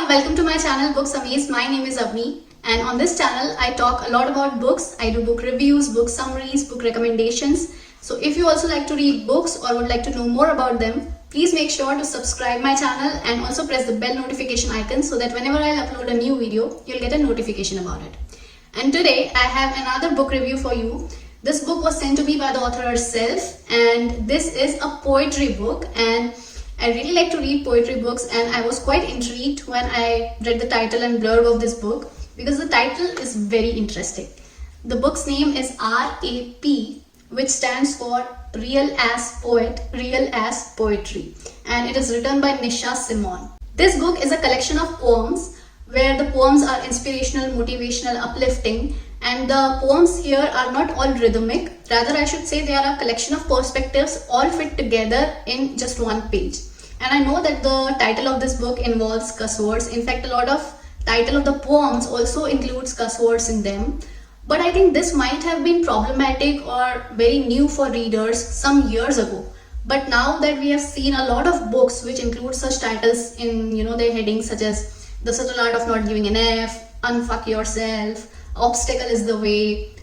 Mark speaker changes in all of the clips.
Speaker 1: all, welcome to my channel Books Amaze. My name is Avni, and on this channel I talk a lot about books. I do book reviews, book summaries, book recommendations. So if you also like to read books or would like to know more about them, please make sure to subscribe my channel and also press the bell notification icon so that whenever I upload a new video, you'll get a notification about it. And today I have another book review for you. This book was sent to me by the author herself, and this is a poetry book, and I really like to read poetry books, and I was quite intrigued when I read the title and blurb of this book because the title is very interesting. The book's name is R.A.P., which stands for Real as Poet, Real as Poetry, and it is written by Nisha Simon. This book is a collection of poems where the poems are inspirational, motivational, uplifting, and the poems here are not all rhythmic. Rather, I should say they are a collection of perspectives all fit together in just one page. And I know that the title of this book involves cuss words. In fact, a lot of title of the poems also includes cuss words in them. But I think this might have been problematic or very new for readers some years ago. But now that we have seen a lot of books which include such titles in their headings, such as The Subtle Art of Not Giving an F, Unfuck Yourself, Obstacle is the Way,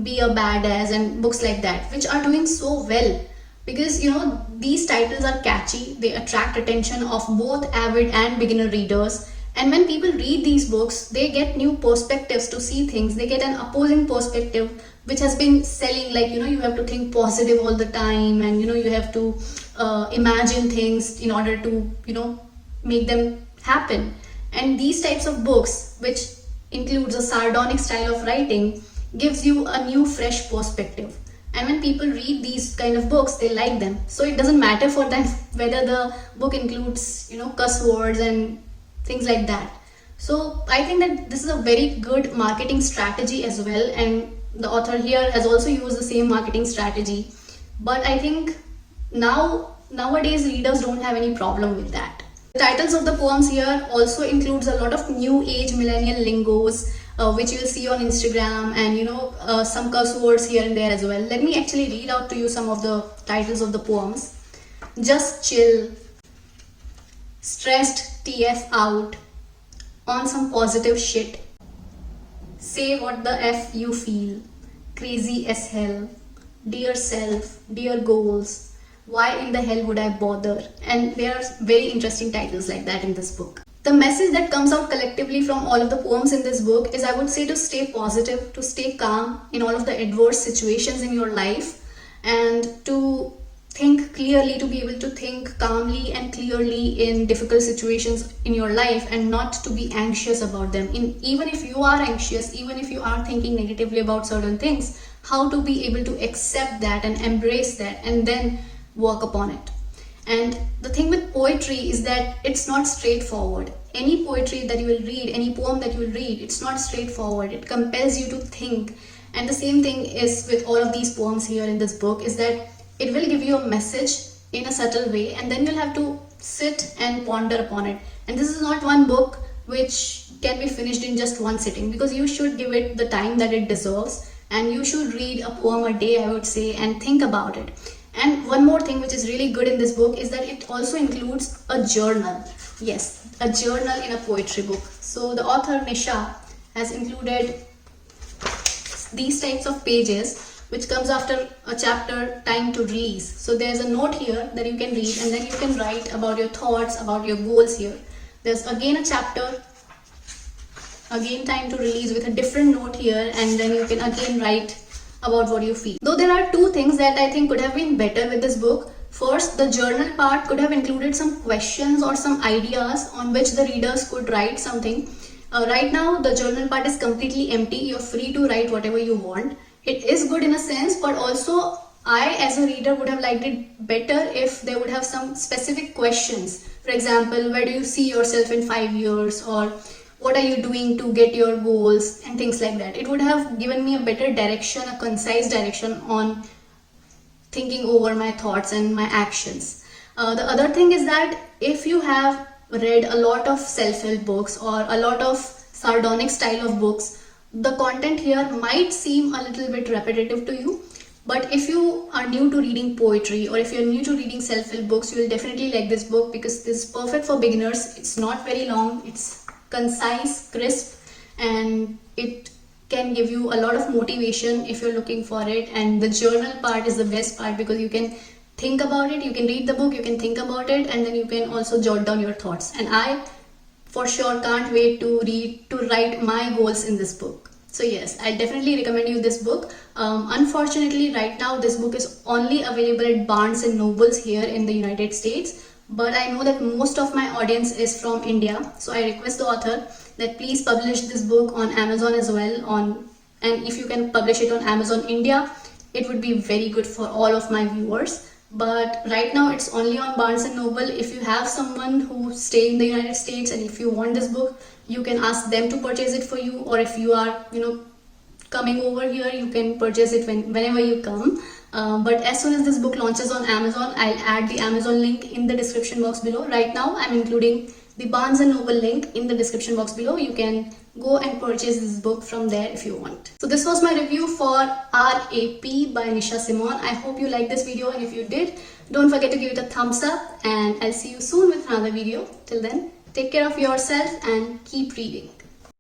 Speaker 1: Be a Badass, and books like that, which are doing so well. Because these titles are catchy, they attract attention of both avid and beginner readers, and when people read these books, they get new perspectives to see things. They get an opposing perspective which has been selling, like you have to think positive all the time, and you have to imagine things in order to make them happen. And these types of books, which includes a sardonic style of writing, gives you a new fresh perspective. And when people read these kind of books, they like them. So it doesn't matter for them whether the book includes, cuss words and things like that. So I think that this is a very good marketing strategy as well. And the author here has also used the same marketing strategy. But I think nowadays readers don't have any problem with that. The titles of the poems here also includes a lot of new age millennial lingos, which you will see on Instagram, and some curse words here and there as well. Let me actually read out to you some of the titles of the poems. Just chill, stressed TF out, on some positive shit, say what the F you feel, crazy as hell, dear self, dear goals, why in the hell would I bother? And there are very interesting titles like that in this book. The message that comes out collectively from all of the poems in this book is, I would say, to stay positive, to stay calm in all of the adverse situations in your life, and to think clearly, to be able to think calmly and clearly in difficult situations in your life, and not to be anxious about them. Even if you are anxious, even if you are thinking negatively about certain things, how to be able to accept that and embrace that and then work upon it. And the thing with poetry is that it's not straightforward. Any poetry that you will read, any poem that you will read, it's not straightforward. It compels you to think. And the same thing is with all of these poems here in this book, is that it will give you a message in a subtle way, and then you'll have to sit and ponder upon it. And this is not one book which can be finished in just one sitting, because you should give it the time that it deserves, and you should read a poem a day, I would say, and think about it. And one more thing which is really good in this book is that it also includes a journal. Yes, a journal in a poetry book. So the author Nisha has included these types of pages which comes after a chapter, Time to Release. So there's a note here that you can read, and then you can write about your thoughts, about your goals here. There's again a chapter, again Time to Release, with a different note here, and then you can again write about what you feel. Though there are two things that I think could have been better with this book. First, the journal part could have included some questions or some ideas on which the readers could write something. Right now, the journal part is completely empty. You're free to write whatever you want. It is good in a sense, but also I as a reader would have liked it better if they would have some specific questions. For example, where do you see yourself in 5 years, or what are you doing to get your goals, and things like that. It would have given me a better direction, a concise direction on thinking over my thoughts and my actions. The other thing is that if you have read a lot of self-help books or a lot of sardonic style of books, the content here might seem a little bit repetitive to you. But if you are new to reading poetry, or if you're new to reading self-help books, you will definitely like this book, because this is perfect for beginners. It's not very long, it's concise, crisp, and it can give you a lot of motivation if you're looking for it. And the journal part is the best part, because you can think about it, you can read the book, you can think about it, and then you can also jot down your thoughts. And I for sure can't wait to write my goals in this book. So yes, I definitely recommend you this book. Unfortunately, right now this book is only available at Barnes and Nobles here in the United States. But I know that most of my audience is from India, so I request the author that please publish this book on Amazon as well. And if you can publish it on Amazon India, it would be very good for all of my viewers. But right now it's only on Barnes and Noble. If you have someone who stay in the United States and if you want this book, you can ask them to purchase it for you. Or if you are coming over here, you can purchase it whenever you come. But as soon as this book launches on Amazon, I'll add the Amazon link in the description box below. Right now I'm including the Barnes and Noble link in the description box below. You can go and purchase this book from there if you want. So this was my review for RAP by Nisha Simon. I hope you liked this video, and if you did, don't forget to give it a thumbs up, and I'll see you soon with another video. Till then, take care of yourself and keep reading.